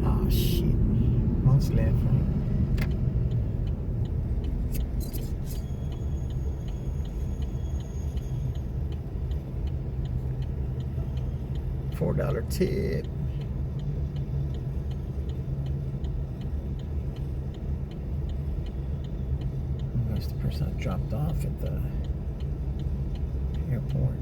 Oh shit. What's left? $4 tip. That's the person I dropped off at the airport.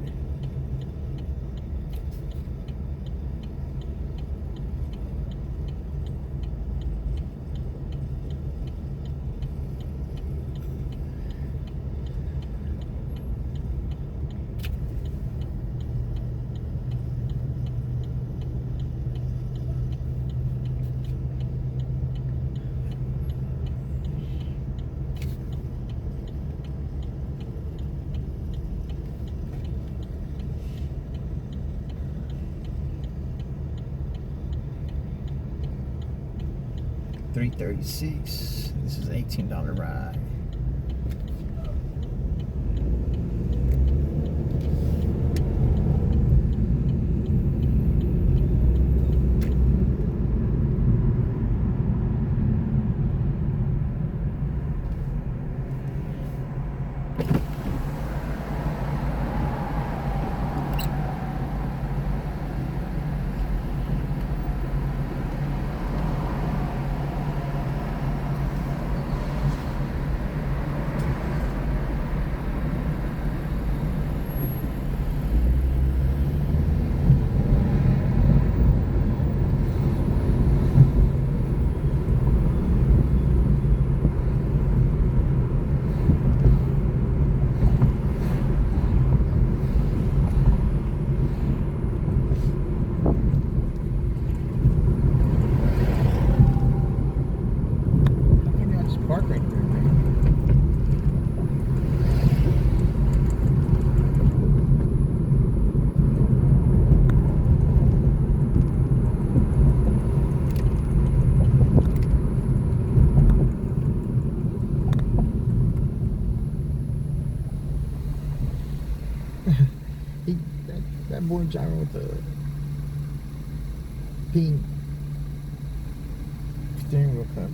$336. This is an $18 ride. Park right there, man. that boy driving with the pink steering wheel cover.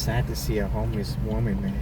sad to see a homeless woman, man.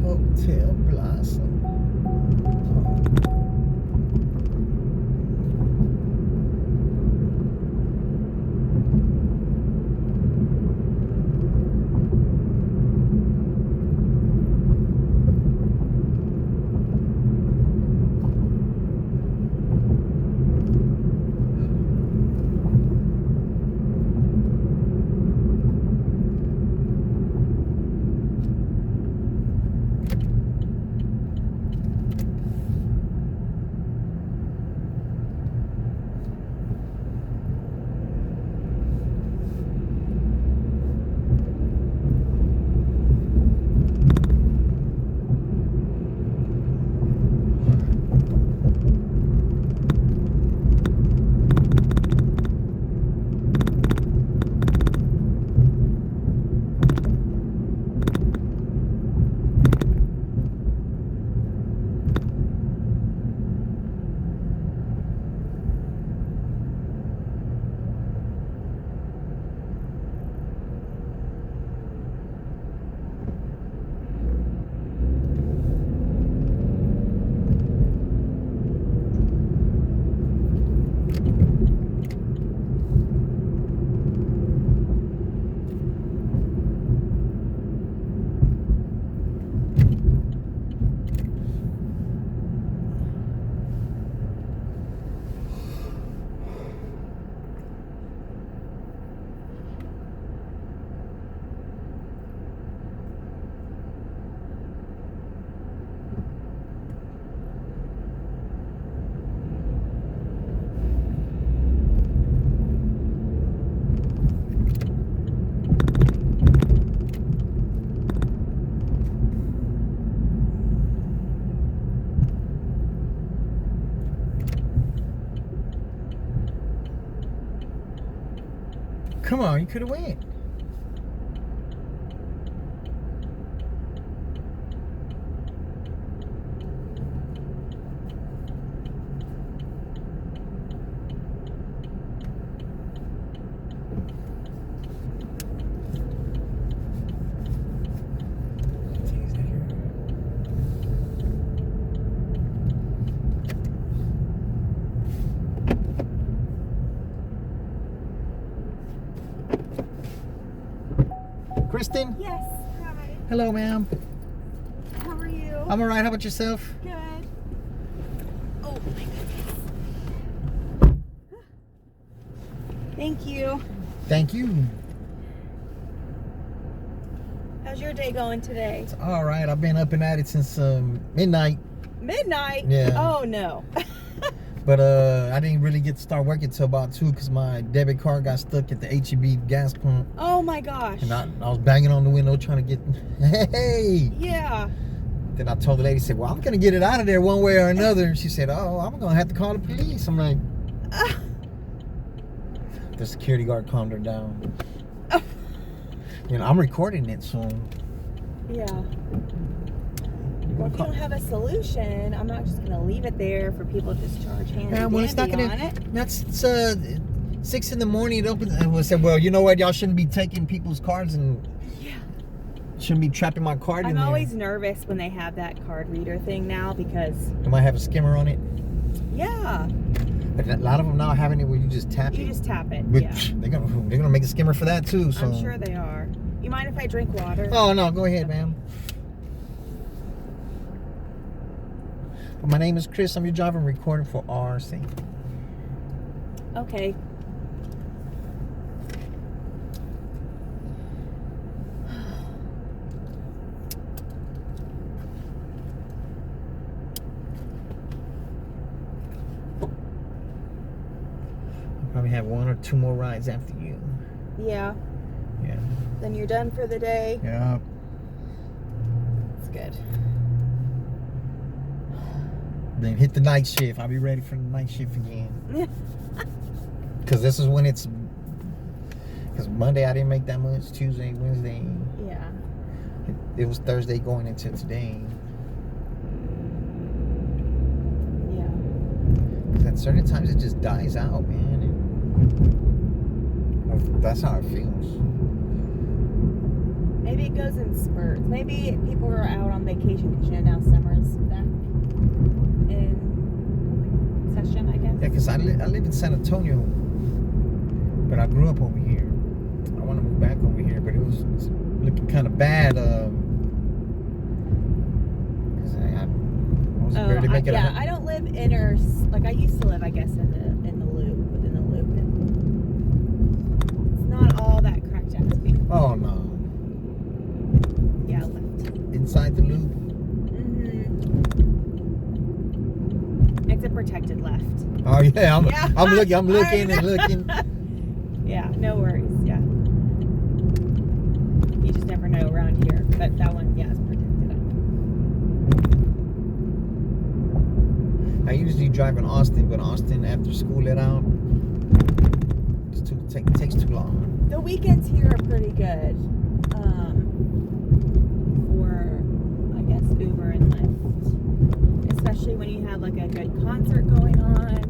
Hotel Blossom. Come on, you could have went. Kristen? Yes. Hi. Hello, ma'am. How are you? I'm alright. How about yourself? Good. Oh my goodness. Thank you. Thank you. How's your day going today? It's all right. I've been up and at it since midnight. Midnight? Yeah. Oh, no. But I didn't really get to start working till about 2 because my debit card got stuck at the HEB gas pump. Oh, my gosh. And I was banging on the window trying to get, hey. Yeah. Then I told the lady, said, well, I'm going to get it out of there one way or another. And she said, oh, I'm going to have to call the police. I'm like, the security guard calmed her down. You know, I'm recording it, so. Yeah. Well, if you don't have a solution, I'm not just going to leave it there for people to just charge handy Yeah, well, it's not dandy gonna. on it. That's 6 in the morning. It opens, and we said, well, you know what? Y'all shouldn't be taking people's cards and Yeah. shouldn't be trapping my card in I'm there. always nervous when they have that card reader thing now because, It might have a skimmer on it, yeah, but a lot of them now having it where you just tap you it. just tap it. But Yeah. they're gonna make a skimmer for that too. So. I'm sure they are. You mind if I drink water? Oh no, go ahead, ma'am. My name is Chris. I'm your driver and recording for RC. Okay. Probably have 1 or 2 more rides after you. Yeah. Yeah. Then you're done for the day. Yeah. That's good. Then hit the night shift. I'll be ready for the night shift again. Because this is when it's. Because Monday I didn't make that much. Tuesday, Wednesday. Yeah. It was Thursday going into today. Yeah. 'Cause at certain times it just dies out, man. And that's how it feels. Maybe it goes in spurts. Maybe people are out on vacation because now summer's back in session, I guess. Yeah, because I live in San Antonio, but I grew up over here. I want to move back over here, but it's looking kind of bad. Because I was barely making yeah, I don't live like I used to live, I guess, within the loop. And it's not all that cracked out to be. Oh no. Yeah, left. Inside the loop. Mm-hmm. It's a protected left. Oh yeah, I'm looking, I'm I looking and know. looking. Yeah, no worries. Yeah. You just never know around here. But that one, yeah, is protected. I usually drive in Austin, but Austin after school let out, it takes too long. The weekends here are pretty good. For, I guess, Uber and Lyft. Especially when you have like a good concert going on.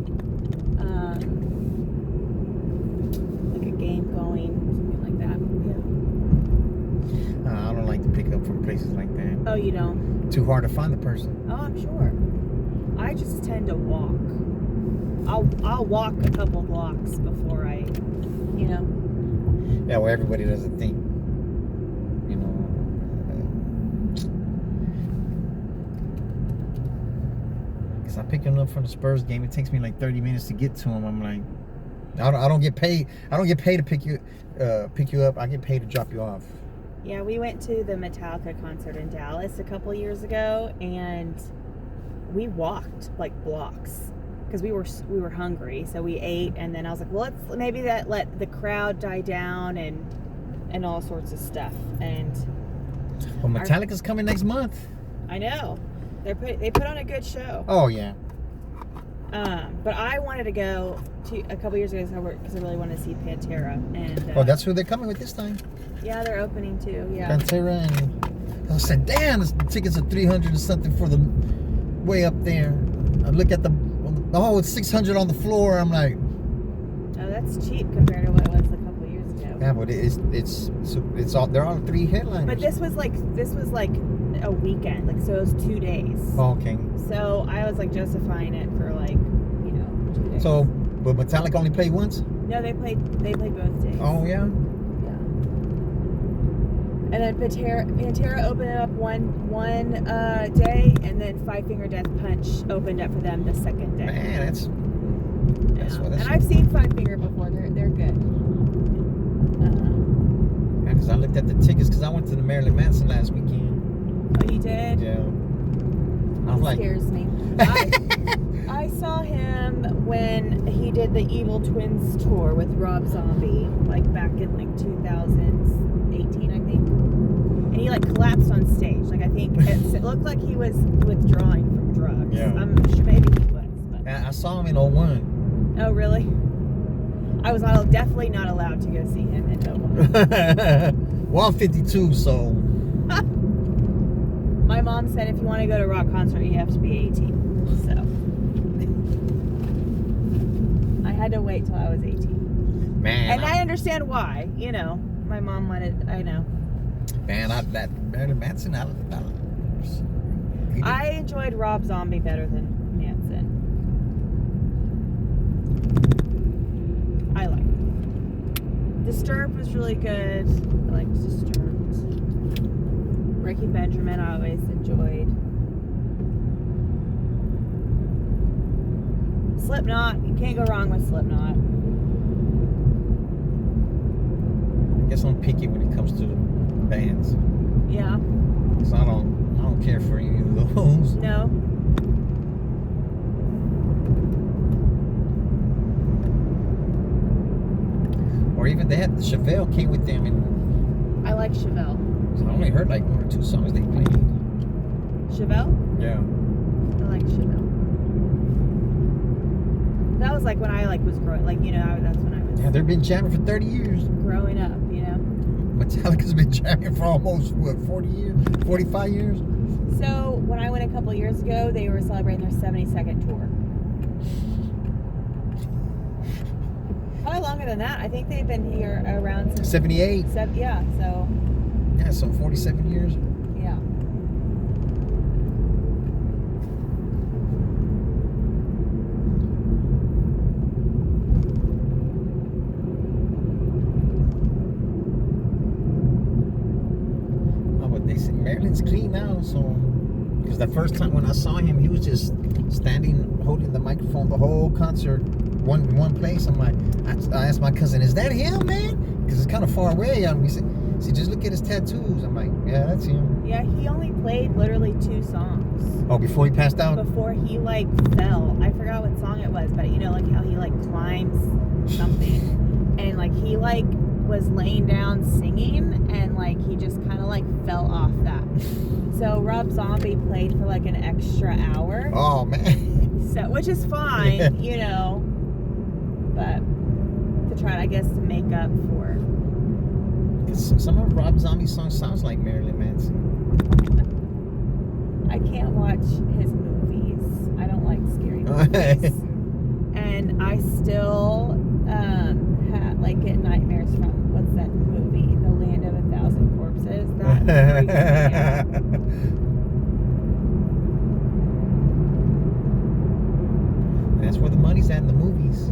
Like a game going, something like that. Yeah. I don't like to pick up from places like that. Oh, you don't? Too hard to find the person. Oh, I'm sure. I just tend to walk. I'll walk a couple blocks before I, you know. Yeah, well, everybody does a thing. You know. Because I'm picking up from the Spurs game. It takes me like 30 minutes to get to them. I'm like, I don't get paid. I don't get paid to pick you up. I get paid to drop you off. Yeah, we went to the Metallica concert in Dallas a couple years ago, and we walked like blocks because we were hungry, so we ate, and then I was like, well, let's maybe let the crowd die down and all sorts of stuff. And Well, Metallica's coming next month. I know they put on a good show. Oh yeah. But I wanted to go to a couple years ago because I really wanted to see Pantera, and Oh, that's who they're coming with this time. yeah, they're opening too. Yeah. Pantera, and I said, damn, the tickets are 300 and something for the way up there. I look at it's 600 on the floor. I'm like, Oh, that's cheap compared to what it was a couple years ago. yeah, but it's all, they're all 3 headliners. But this was like a weekend, like, so it was 2 days. Oh, okay. So I was like justifying it for like, 2 days. So, but Metallica only played once? No, they played both days. Oh, yeah? Yeah. And then Pantera opened it up one day, and then Five Finger Death Punch opened up for them the second day. Man, that's Yeah. what And I've seen Five Finger before. They're good. Because I looked at the tickets because I went to the Marilyn Manson last weekend. Oh, you did? Yeah. I was It like, scares me. I saw him when he did the Evil Twins tour with Rob Zombie, like back in like 2018, I think. And he like collapsed on stage. Like I think it looked like he was withdrawing from drugs. Yeah. I'm sure maybe he was. But. I saw him in 01. Oh really? I was definitely not allowed to go see him in 01. Well, I'm 52, so. My mom said if you want to go to a rock concert, you have to be 18. So I had to wait till I was 18. Man. And I understand why. You know, my mom wanted. I know. Man, that Marilyn Manson, I enjoyed Rob Zombie better than Manson. I liked it. Disturbed was really good. I liked Disturbed. Ricky Benjamin I always enjoyed. Slipknot, you can't go wrong with Slipknot. I guess I'm picky when it comes to the bands. Yeah. So I don't care for any of those. No. Or even they had Chevelle came with them, and I like Chevelle. I only heard like 1 or 2 songs they played. Chevelle? Yeah. I like Chevelle. That was like when I was growing, that's when I was Yeah, they've been jamming for 30 years. growing up, you know. Metallica's been jamming for almost 40 years, 45 years. So when I went a couple years ago, they were celebrating their 72nd tour. Probably longer than that. I think they've been here around since 78. Yeah. So Yeah, so 47 years. yeah. Oh, but they say Marilyn's clean now, so because the first time when I saw him, he was just standing holding the microphone the whole concert, one place. I'm like, I asked my cousin, "Is that him, man?" Because it's kind of far away. We said, "Just look at his tattoos." I'm like, "Yeah, that's him." Yeah, he only played literally 2 songs Oh, before he passed out. before he fell. I forgot what song it was, but you know, like how he climbs something, and he was laying down singing, and he just kind of fell off that. So Rob Zombie played for an extra hour. Oh man. So, which is fine, Yeah. you know, but to try, I guess, to make up for. Some of Rob Zombie's songs sounds like Marilyn Manson. I can't watch his movies. I don't like scary movies. And I still get nightmares from, what's that movie? The Land of 1,000 Corpses. That freaks me out. That's where the money's at in the movies.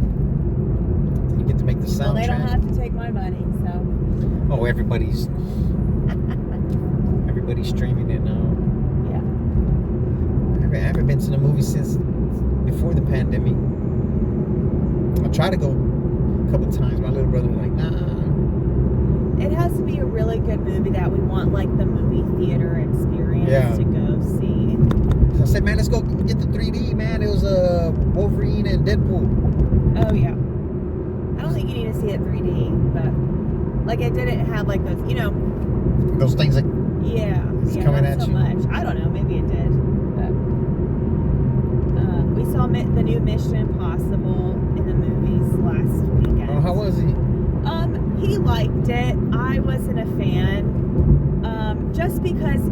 You get to make the soundtrack. Well, they don't have to take my money, so. Oh, everybody's streaming it now. Yeah. I haven't been to the movie since before the pandemic. I tried to go a couple times. My little brother was like, nah. It has to be a really good movie that we want the movie theater experience to go see. So I said, man, let's go get the 3D, man. It was Wolverine and Deadpool. Oh yeah. I don't think you need to see it 3D, but it didn't have those, you know. Those things that Yeah, coming not at so you. much. I don't know. Maybe it did. But we saw the new Mission Impossible in the movies last weekend. Oh, how was he? He liked it. I wasn't a fan. Just because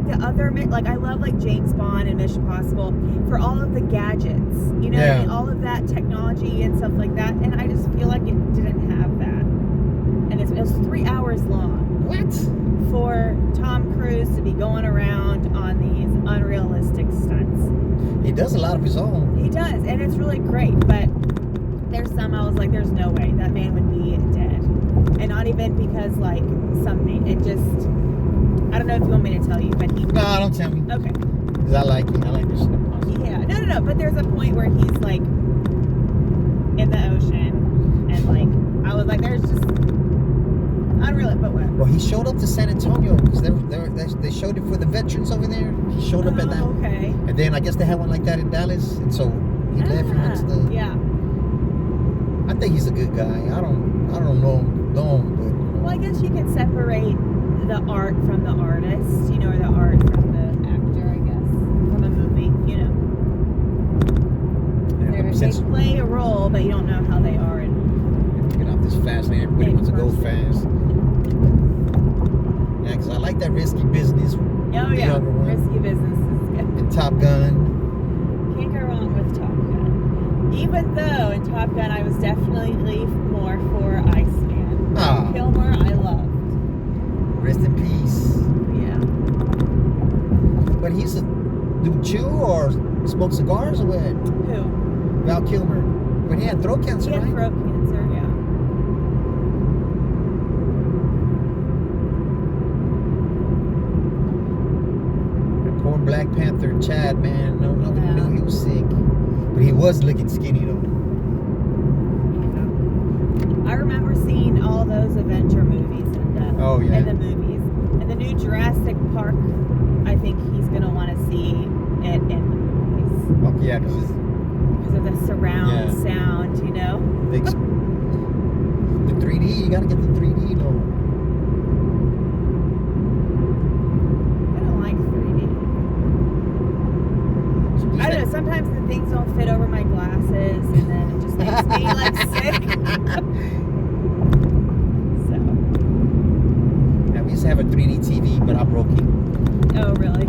the other, I love James Bond and Mission Impossible for all of the gadgets, you know, Yeah. all of that technology and stuff like that. And I just feel like it didn't have that. And it was 3 hours long. What? For Tom Cruise to be going around on these unrealistic stunts. He does a lot of his own. He does, and it's really great, but there's some I was like, there's no way that man would be dead. And not even because something, it just, I don't know if you want me to tell you, but he... No, don't tell me. Okay. Because I like it. I like this shit. Yeah, no, but there's a point where he's in the ocean, and I was like, there's just, I Unreal, but what? Well, he showed up to San Antonio because they showed it for the veterans over there. He showed up at that. Okay. And then I guess they had one like that in Dallas, and so he left and went to the. Yeah. I think he's a good guy. I don't know him, but. Well, I guess you can separate the art from the artist, you know, or the art from the actor, I guess, from a movie, you know. Yeah, but They play a role, but you don't know how they are. Get off this fast lane. Everybody wants to go fast. Yeah, because I like that risky business. Oh, yeah. Risky business is good. And Top Gun. Can't go wrong with Top Gun. Even though in Top Gun I was definitely more for Iceman. Ah. Kilmer, I loved. Rest in peace. Yeah. But he's a do chew or smoke cigars or what? Who? Val Kilmer. But he had throat cancer, He had right? throat cancer, yeah. Poor Black Panther Chad, man. Nobody knew he was sick. But he was looking skinny, though. Yeah. I remember seeing all those Avenger movies in the movies. And the new Jurassic Park, I think he's going to want to see it in the movies. Oh, yeah, because of the surround sound, you know? the 3D, you got to get the 3D, though. I don't like 3D. I don't know, sometimes the things don't fit over my glasses and then it just makes me like sick. So. Yeah, we used to have a 3D TV, but I broke it. Oh, really?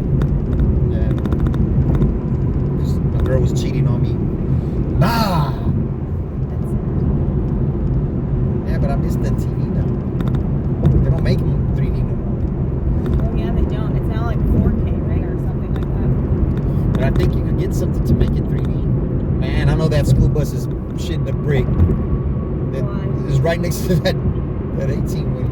Yeah. My girl was cheating on me. Nah! That's it. Yeah, but I miss that TV now. They don't make them 3D no more. Oh, yeah, they don't. It's now like 4K, right? Or something like that. But I think you could get something to make it 3D. Man, I know that school bus is shitting the brick. Why? It's right next to that 18-wheeler.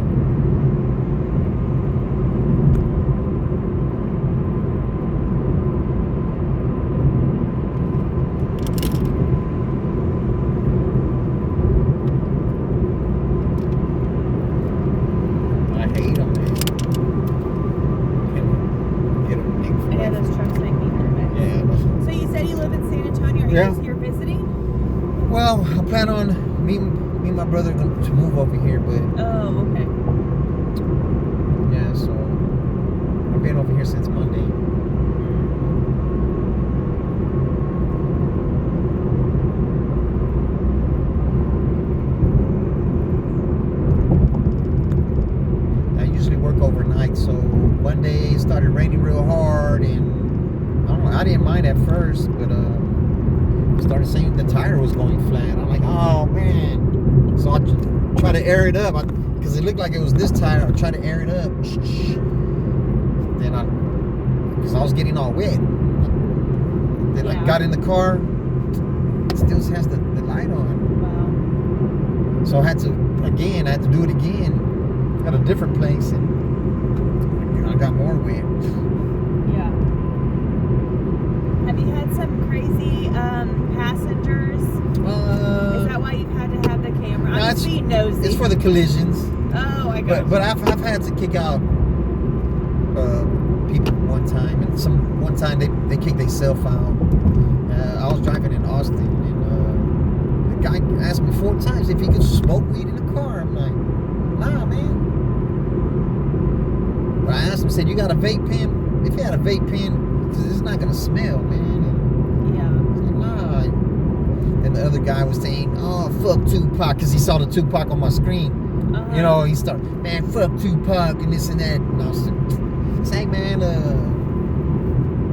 I hate them, man. Get them big for Yeah, those trucks make me nervous. Yeah. So you said you live in San Antonio. Are you just here visiting? Well, I plan on me and my brother to move over here, but Oh, okay. yeah, so I've been over here since Monday. I usually work overnight, so Monday it started raining real hard, and I don't know, I didn't mind at first, but it started saying the tire was going flat. I'm like, oh man. So I try to air it up because it looked like it was this tire. I tried to air it up. Then because I was getting all wet. Then I got in the car. It still has the light on. Wow. So I had to do it again at a different place, and I got more wet. Yeah. Have you had some crazy passengers? Is that why you've had to have the camera? No, I'm just being nosy. It's for the collisions. Oh, I got But I've had to kick out people one time, and one time they kicked themselves out. I was driving in Austin, and the guy asked me 4 times if he could smoke weed in the car. I'm like, nah, man. But I asked him, said, you got a vape pen? If you had a vape pen, it's not gonna smell, man. And Yeah. I was like, nah. And the other guy was saying, oh, fuck Tupac, because he saw the Tupac on my screen. Uh-huh. You know, he started, man, fuck Tupac and this and that. And I was like, say, man,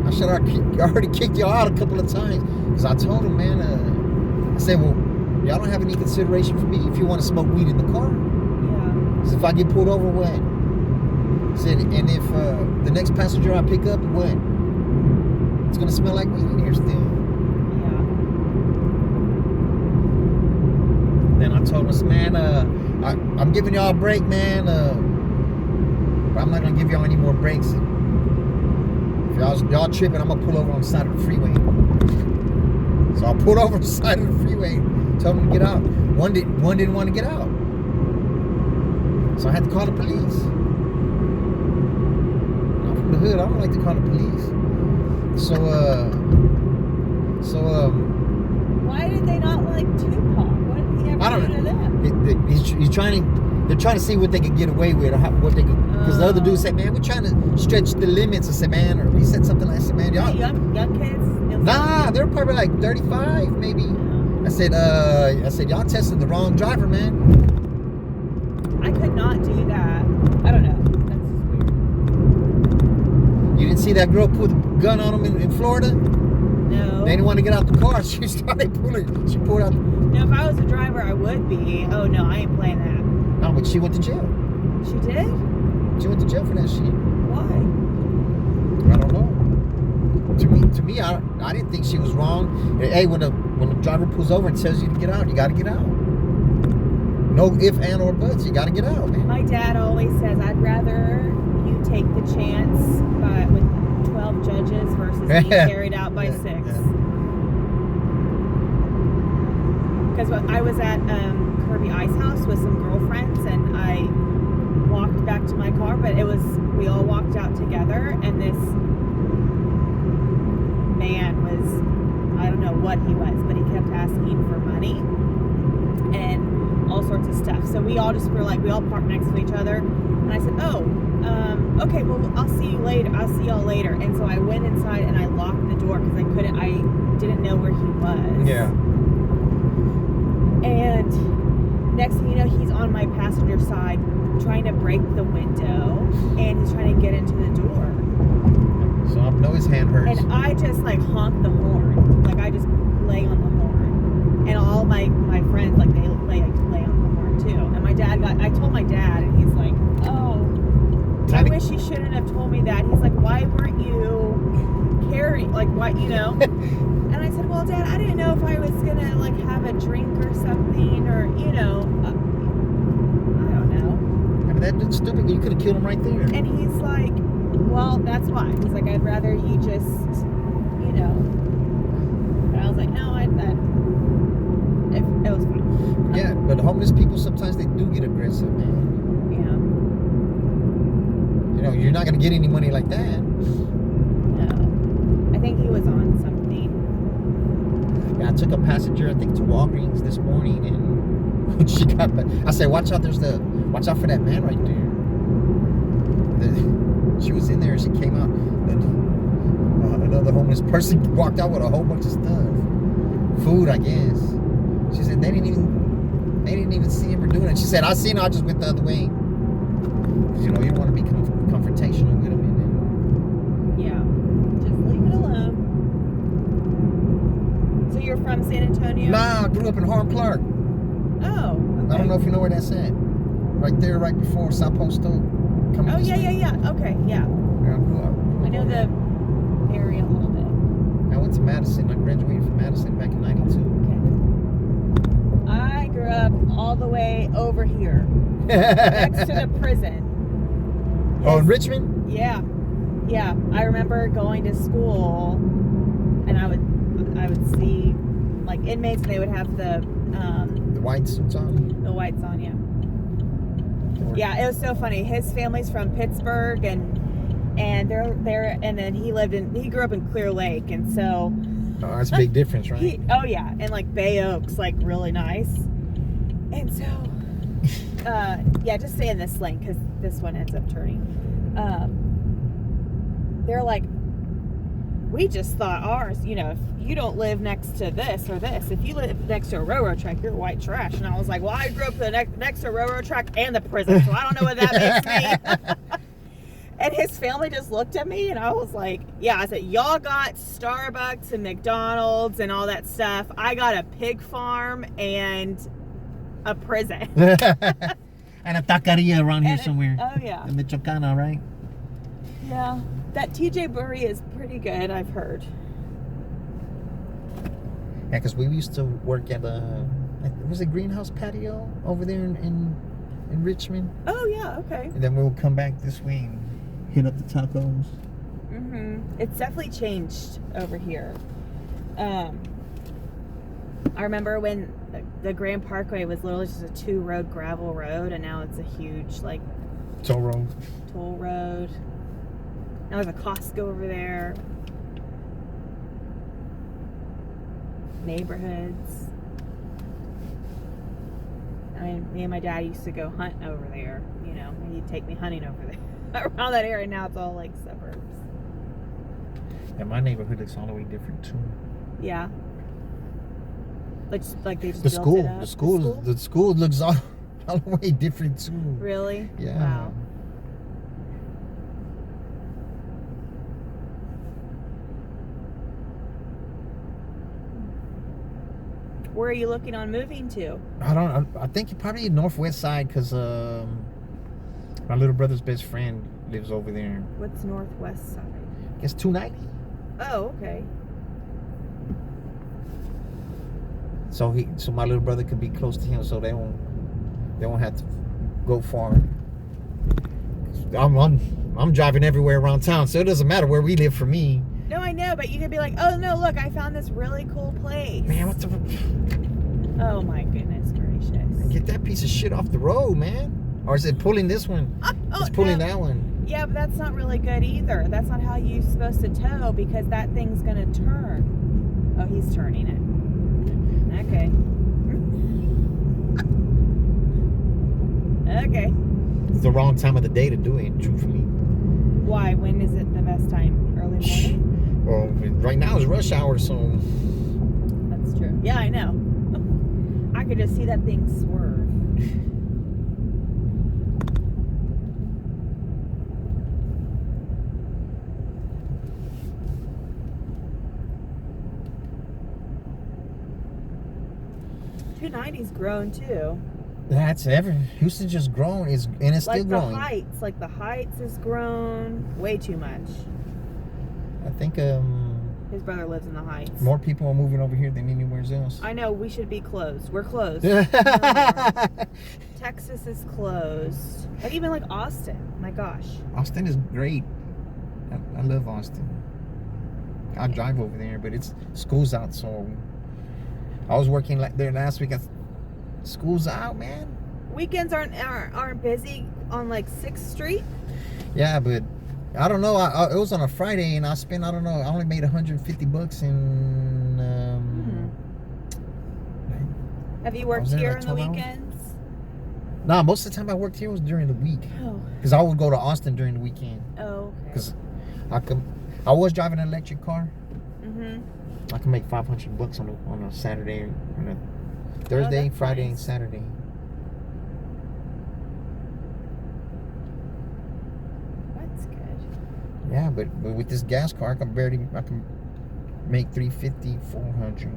I should have already kicked y'all out a couple of times. Because I told him, man, I said, well, y'all don't have any consideration for me if you want to smoke weed in the car. Yeah. Because if I get pulled over, what? I said, and if the next passenger I pick up, what? It's going to smell like weed in here still. Yeah. Then I told him, man, I'm giving y'all a break, man. But I'm not gonna give y'all any more breaks. If y'all tripping, I'm gonna pull over on the side of the freeway. So I pulled over on the side of the freeway, told them to get out. One didn't want to get out. So I had to call the police. I'm from the hood. I don't like to call the police. So Why did they not like Tupac? What did he ever I don't do to know. them? They're trying to see what they could get away with, or what they could. Because the other dude said, "Man, we're trying to stretch the limits." I said, "Man," or he said something like, "I said, man, y'all." Young kids? Nah, they're probably like 35, maybe. I said, y'all tested the wrong driver, man. I could not do that. I don't know. That's just weird. You didn't see that girl put a gun on him in Florida? No. They didn't want to get out the car. She started pulling. She pulled out. No, if I was a driver, I would be. Oh, no, I ain't playing that. No, but she went to jail. She did? She went to jail for that shit. Why? I don't know. To me, I didn't think she was wrong. Hey, when the driver pulls over and tells you to get out, you got to get out. No if, and, or buts. You got to get out, man. My dad always says, I'd rather you take the chance with 12 judges versus being carried out by 6. Because I was at Kirby Ice House with some girlfriends, and I walked back to my car, but we all walked out together, and this man was, I don't know what he was, but he kept asking for money and all sorts of stuff. So we all parked next to each other, and I said, okay, well, I'll see you later. I'll see y'all later. And so I went inside and I locked the door because I didn't know where he was. Yeah. And next thing you know, he's on my passenger side trying to break the window, and he's trying to get into the door. So I know his hand hurts. And I just honked the horn. I just lay on the horn. And all my friends, they lay on the horn too. And my dad I told my dad, and he's like, oh, I wish you shouldn't have told me that. He's like, why weren't you carrying, why, And I said, well, Dad, I didn't know if I was going to, have a drink or something, or, I don't know. I mean, that dude's stupid. You could have killed him right there. And he's like, well, that's why. He's like, I'd rather you just, But I was like, no, it was fine. Yeah, but homeless people, sometimes they do get aggressive, man. Yeah. You're not going to get any money like that. No. I think he was on something. Yeah, I took a passenger, I think, to Walgreens this morning, and when she got back, I said, watch out for that man right there. She was in there, and she came out, and another homeless person walked out with a whole bunch of stuff. Food, I guess. She said they didn't even see him or doing it. She said, I seen him, I just went the other way. You don't want to be confrontational with him. Yeah. Just leave it alone. So you're from San Antonio? Nah, I grew up in Harlem Clark. Oh, okay. I don't know if you know where that's at. Right there, right before South Post. Oh, yeah. Okay, yeah. Where I grew up. I know the area a little bit. I went to Madison. I graduated from Madison back in '92. Okay. I grew up all the way over here, next to the prison. Oh, in Richmond? Yeah. Yeah. I remember going to school, and I would see inmates, and they would have the white suits on? The whites on, yeah. Yeah, it was so funny. His family's from Pittsburgh, and they're there, and then he grew up in Clear Lake, and so. Oh, that's a big difference, right? Oh yeah, and Bay Oaks, really nice. And so, yeah, just stay in this lane because this one ends up turning. They're like, we just thought ours, if you don't live next to this or this, if you live next to a railroad track, you're white trash. And I was like, well, I grew up next to a railroad track and the prison, so I don't know what that makes me. And his family just looked at me, and I was like, yeah, I said, y'all got Starbucks and McDonald's and all that stuff. I got a pig farm and a prison. And a taqueria around here somewhere. Oh, yeah. In Michoacana, right? Yeah. That TJ Burry is pretty good, I've heard. Yeah, because we used to work at was it Greenhouse Patio over there in Richmond? Oh, yeah, okay. And then we would come back this way and hit up the tacos. Mm-hmm. It's definitely changed over here. I remember when the Grand Parkway was literally just a 2-road gravel road, and now it's a huge like Toll road. toll road. Now there's a Costco over there. Neighborhoods. I mean, me and my dad used to go hunt over there. You know, he'd take me hunting over there around that area. Now it's all like suburbs. Yeah, my neighborhood looks all the way different too. Yeah. Like they just The built school, it up. the school looks all the way different too. Really? Yeah. Wow. Where are you looking on moving to? I think probably northwest side because my little brother's best friend lives over there. What's northwest side? I guess 290. Oh, okay. So my little brother could be close to him, so they won't have to go far. I'm driving everywhere around town, so it doesn't matter where we live for me. No, I know, but you could be like, oh no, look, I found this really cool place. Man, what the? Oh my goodness gracious. Get that piece of shit off the road, man. Or is it pulling this one? Oh, It's pulling no. that one. Yeah, but that's not really good either. That's not how you're supposed to tow because that thing's gonna turn. Oh, he's turning it. Okay. Okay. It's the wrong time of the day to do it, truthfully. Why? When is it the best time? Early morning? Well, right now is rush hour, so That's true. Yeah, I know. I could just see that thing swerve. .290's grown too. that's Houston's just grown, and it's Like still growing. the Heights has grown way too much. I think His brother lives in the Heights. more people are moving over here than anywhere else. I know, we should be closed. We're closed. Texas is closed. Like even like Austin. My gosh. Austin is great. I love Austin. I drive over there, but it's school's out, so I was working like there last week. School's out, man. Weekends aren't busy on like 6th Street. Yeah, but I don't know. It was on a Friday, and I spent I only made $150 in. Have you worked there here like on the 12 hours. weekends? Nah, most of the time I worked here was during the week, Oh. because I would go to Austin during the weekend. Oh, okay. Because I was driving an electric car. Mm-hmm. I can make $500 on a Saturday, on a Thursday, that's Friday, and nice. Saturday. That's good. Yeah, but with this gas car, I can make $350, $400.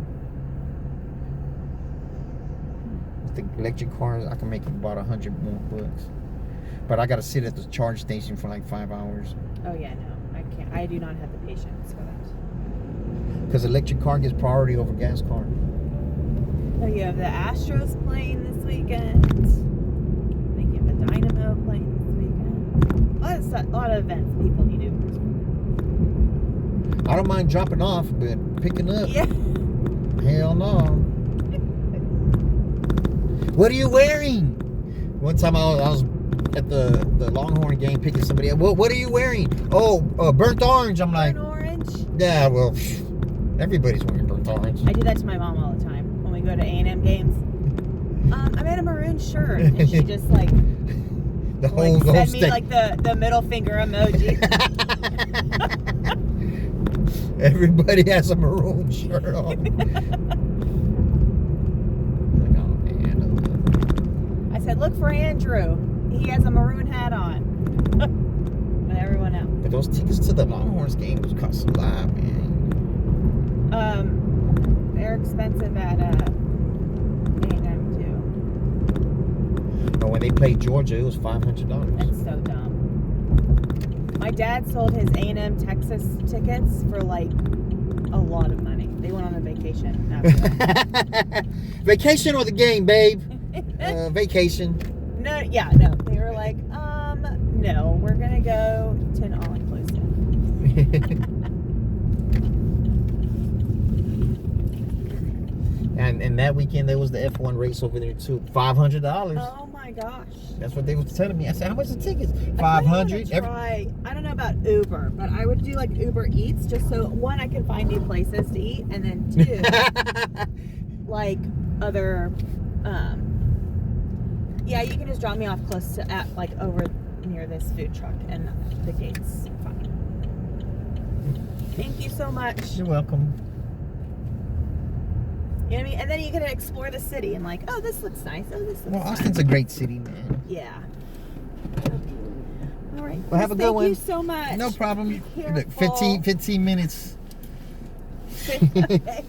With the electric cars, I can make about $100 more bucks. But I gotta sit at the charge station for like 5 hours. Oh yeah, no, I can't. I do not have the patience for that. Because electric car gets priority over gas car. Oh, you have the Astros playing this weekend. I think you have the Dynamo playing this weekend. A lot of events people need to. I don't mind dropping off, but picking up, Yeah. hell no. What are you wearing? One time I was at the Longhorn game picking somebody up. What are you wearing? Oh, burnt orange. I'm like, Burnt orange. yeah, well, everybody's wearing burnt orange. I do that to my mom all the time when we go to A&M games. I'm in a maroon shirt, and she just like The whole send me stick. like the middle finger emoji. Everybody has a maroon shirt on. Like, oh man. I said, look for Andrew. He has a maroon hat on. And everyone else. But those tickets to the Longhorns games cost a lot, man. They're expensive at A&M too. But when they played Georgia, it was $500. That's so dumb. My dad sold his A&M Texas tickets for like a lot of money. They went on a vacation after that. Vacation or the game, babe? Vacation. No. They were like, no, we're gonna go to an all-inclusive. and And that weekend there was the F1 race over there too. $500. Oh my gosh. That's what they was telling me. I said, how much the tickets? I kinda wanna 500. try. I don't know about Uber, but I would do like Uber Eats just so one I can find new places to eat, and then two, like other. Yeah, you can just drop me off close to at like over near this food truck, and the gate's fine. Thank you so much. You're welcome. You know what I mean? And then you get to explore the city and like, oh, this looks nice. Oh, this looks Well, nice. Austin's a great city, man. Yeah. All right. Well, have a good Thank one. you so much. No problem. Be Look, careful. 15 minutes. Okay.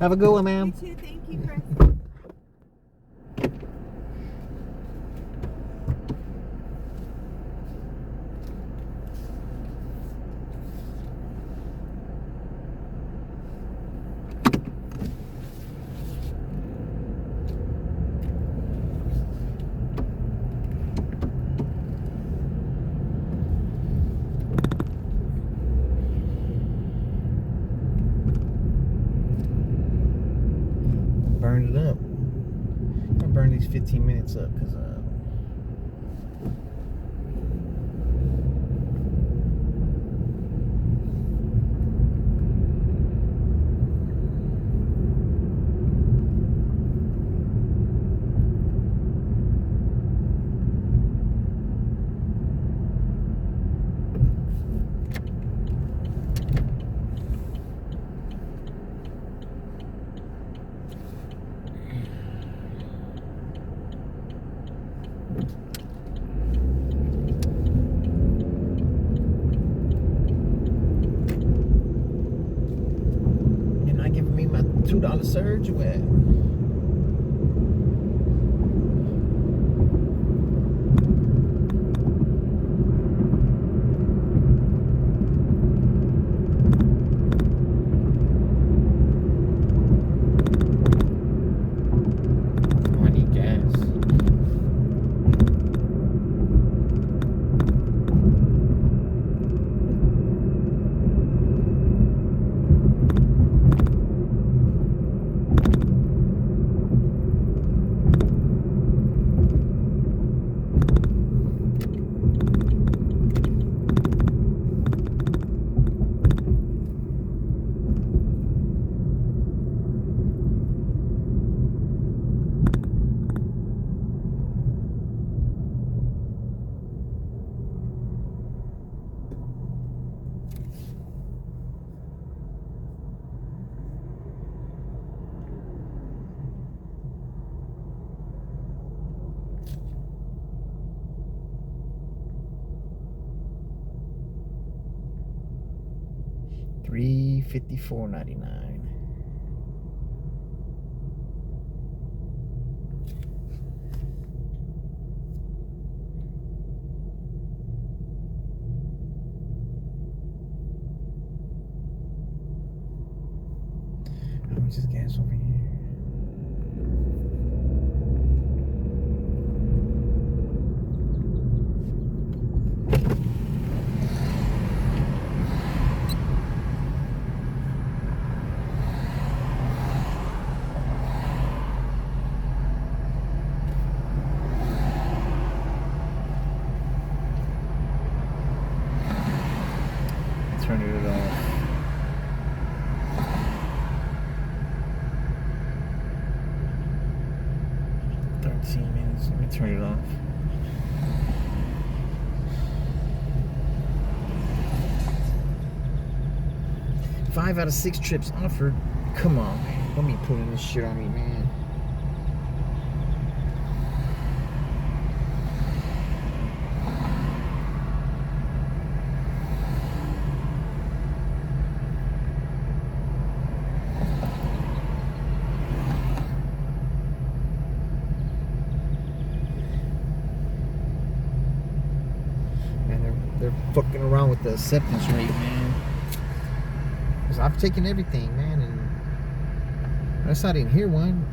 Have a good one, You ma'am. too. Thank you, Chris. Burn it up. I'm gonna burn these 15 minutes up because you're not giving me my $2 surge. Where? I need gas. $354.99. How much is gas over here? Turn it off. Let me turn it off. Five out of 6 trips offered. Come on, man. Don't be pulling this shit on me, man. They're fucking around with the acceptance rate, man. Cause I've taken everything, man, and unless I didn't hear one.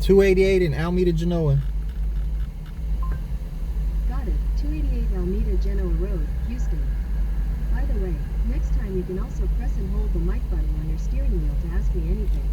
288 in Alameda, Genoa. Got it. 288 Alameda Genoa Road, Houston. By the way, next time you can also press and hold the mic button on your steering wheel to ask me anything.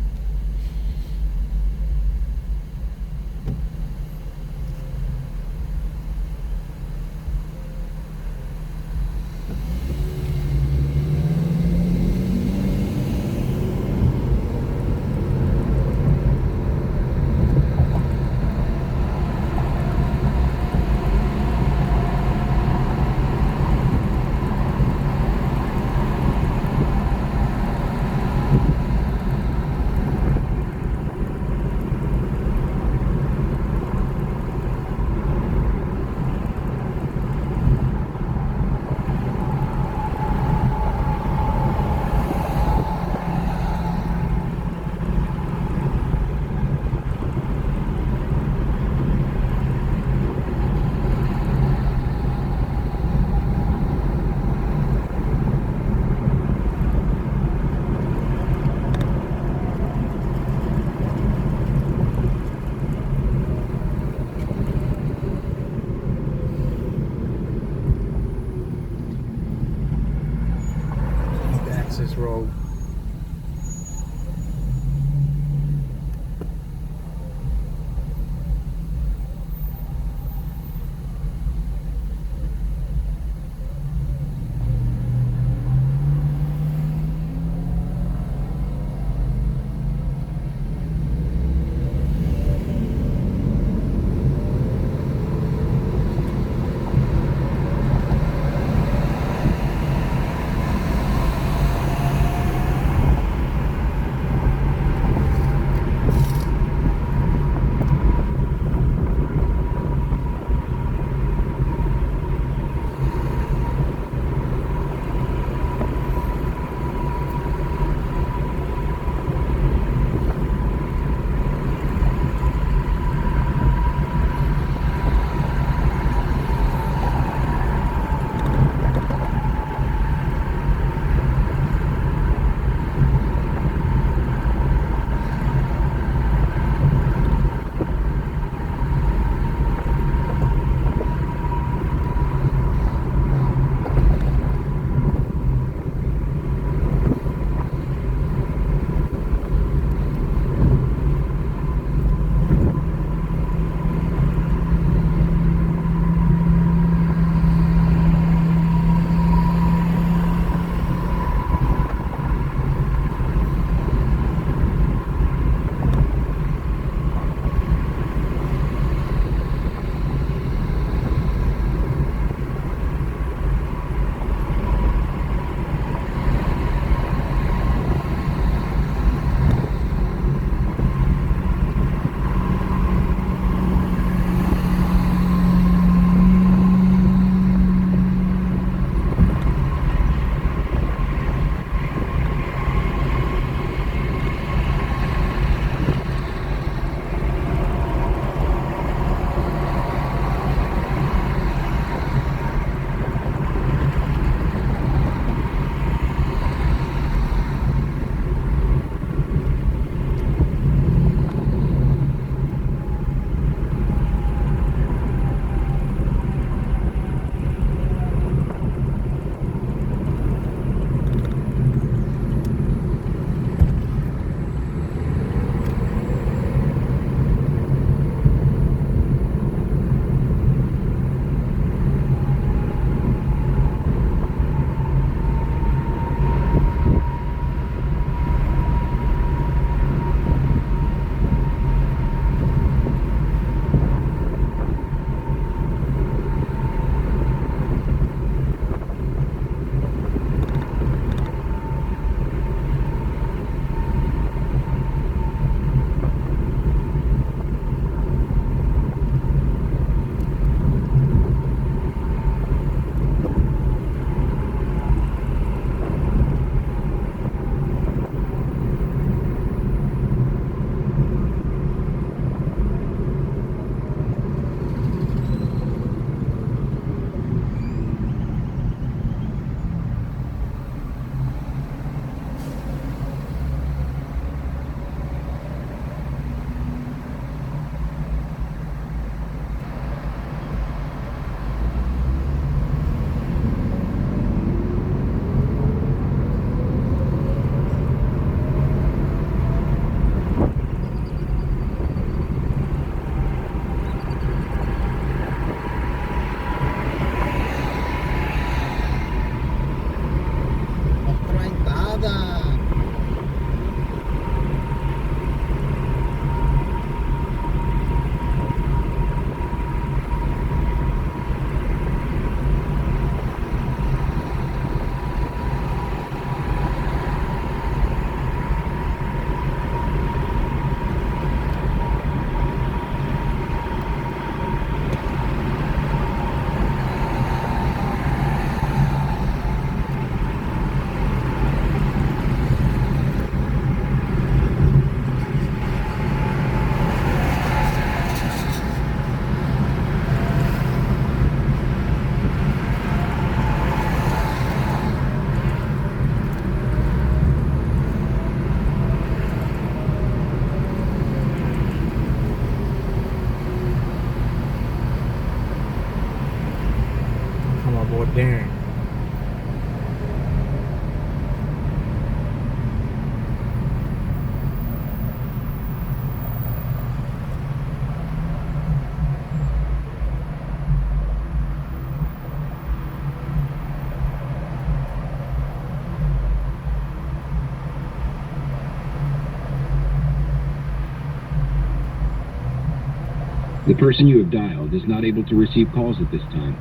person you have dialed is not able to receive calls at this time.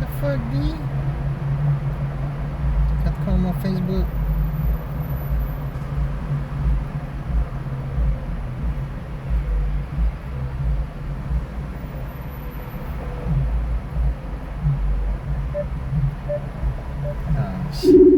The fuck, D? Got to call him on Facebook. Oh, shit.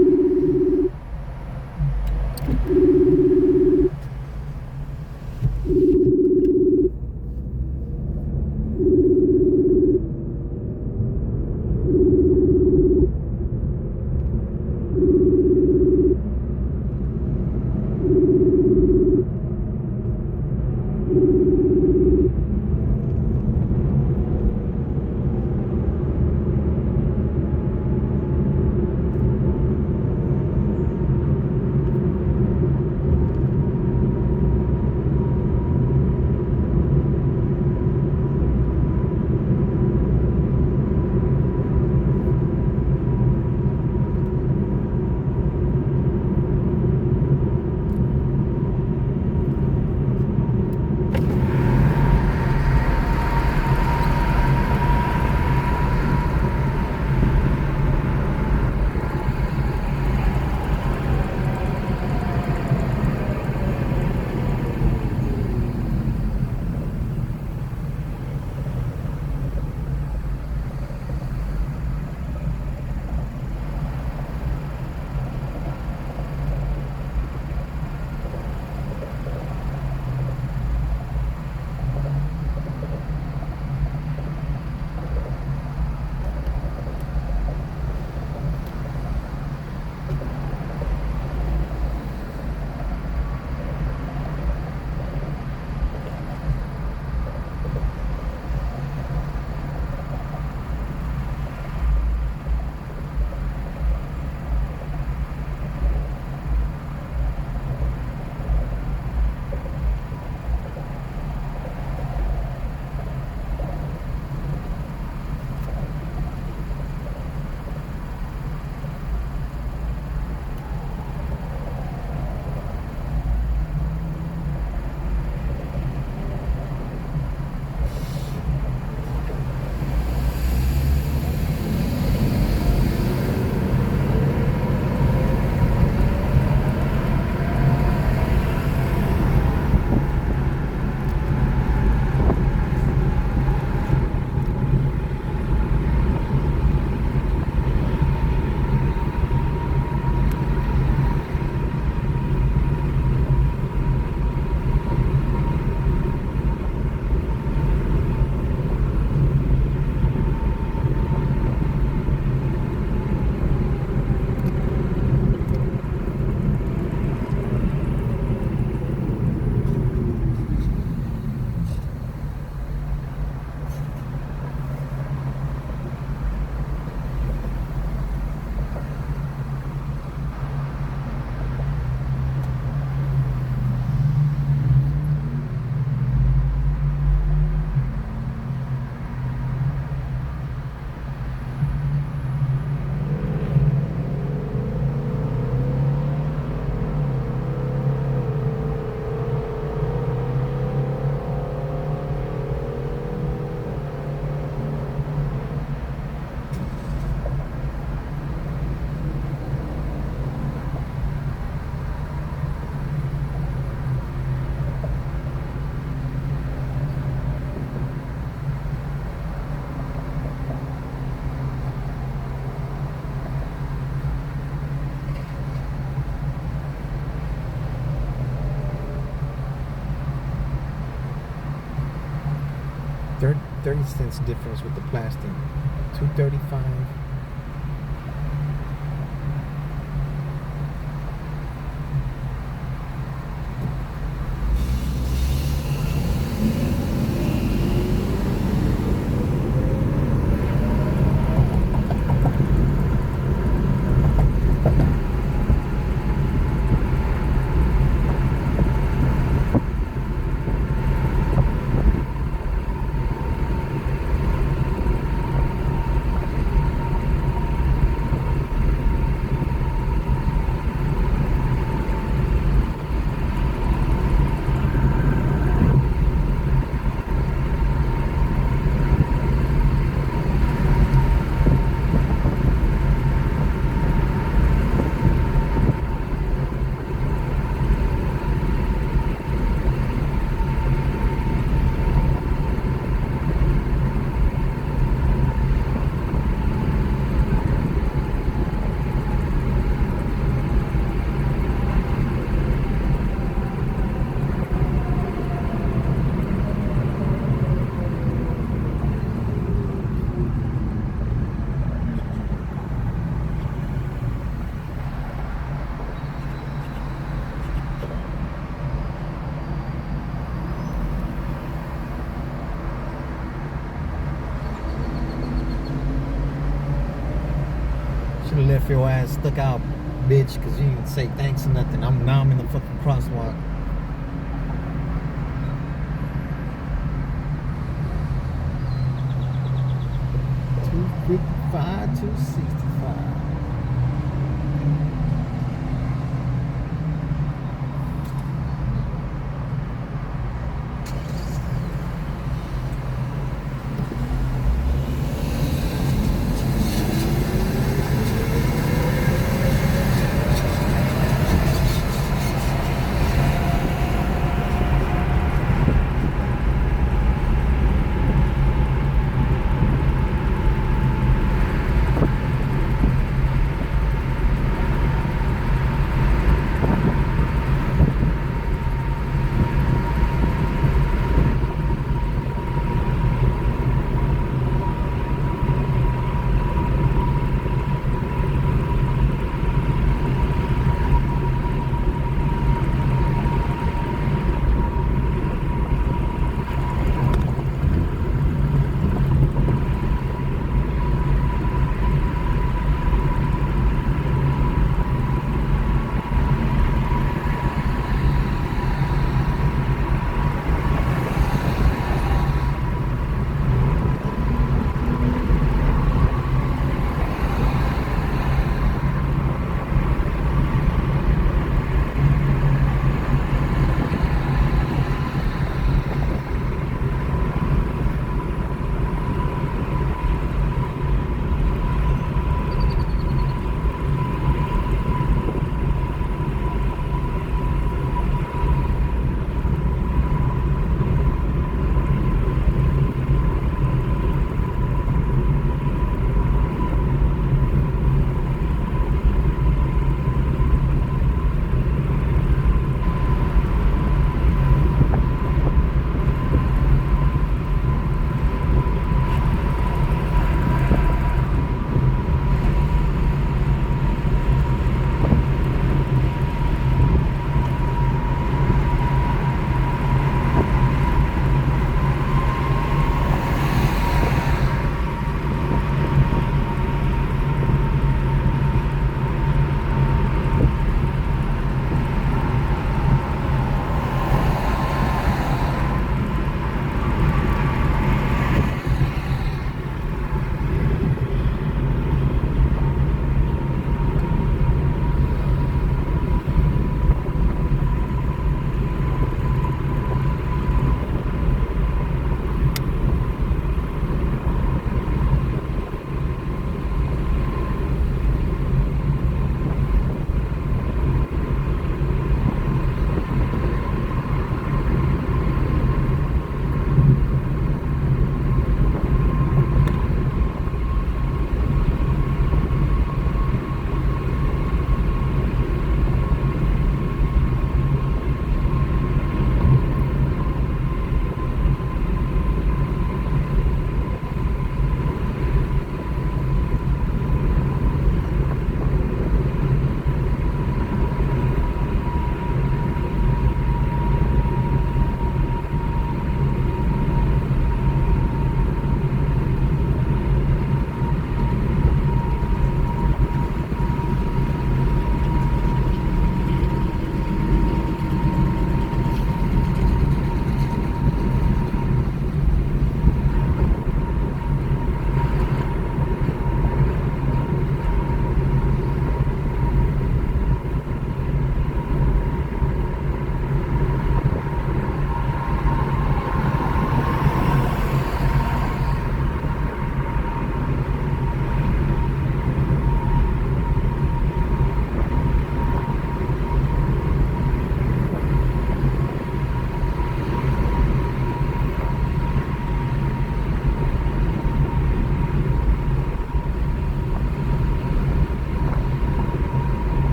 $30 cents difference with the plastic. $2.35. should have left your ass stuck out, bitch, because you didn't say thanks or nothing. Now I'm in the fucking crosswalk. $255, $265.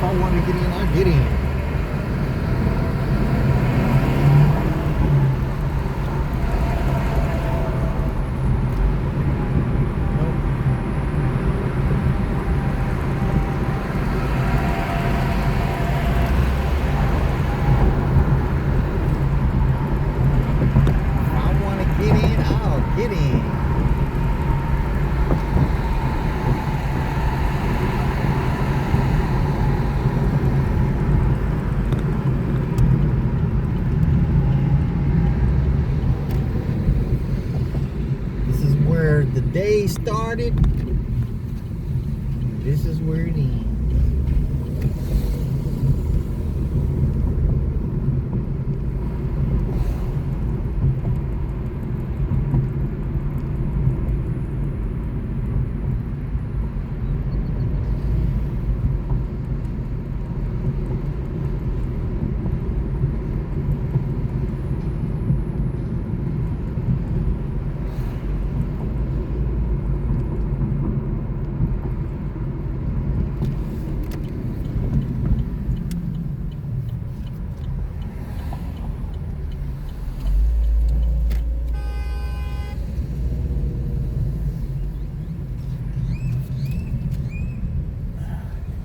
I want to get in, I'll get in. I want to get in, I'll get in. This is where the day started. This is where it ends.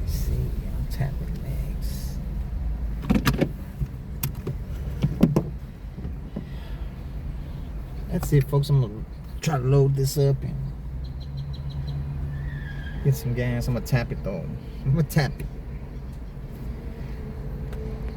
Let's see, I'm tapping next. That's it, folks. I'm gonna try to load this up and get some gas. I'm gonna tap it though. I'm gonna tap it.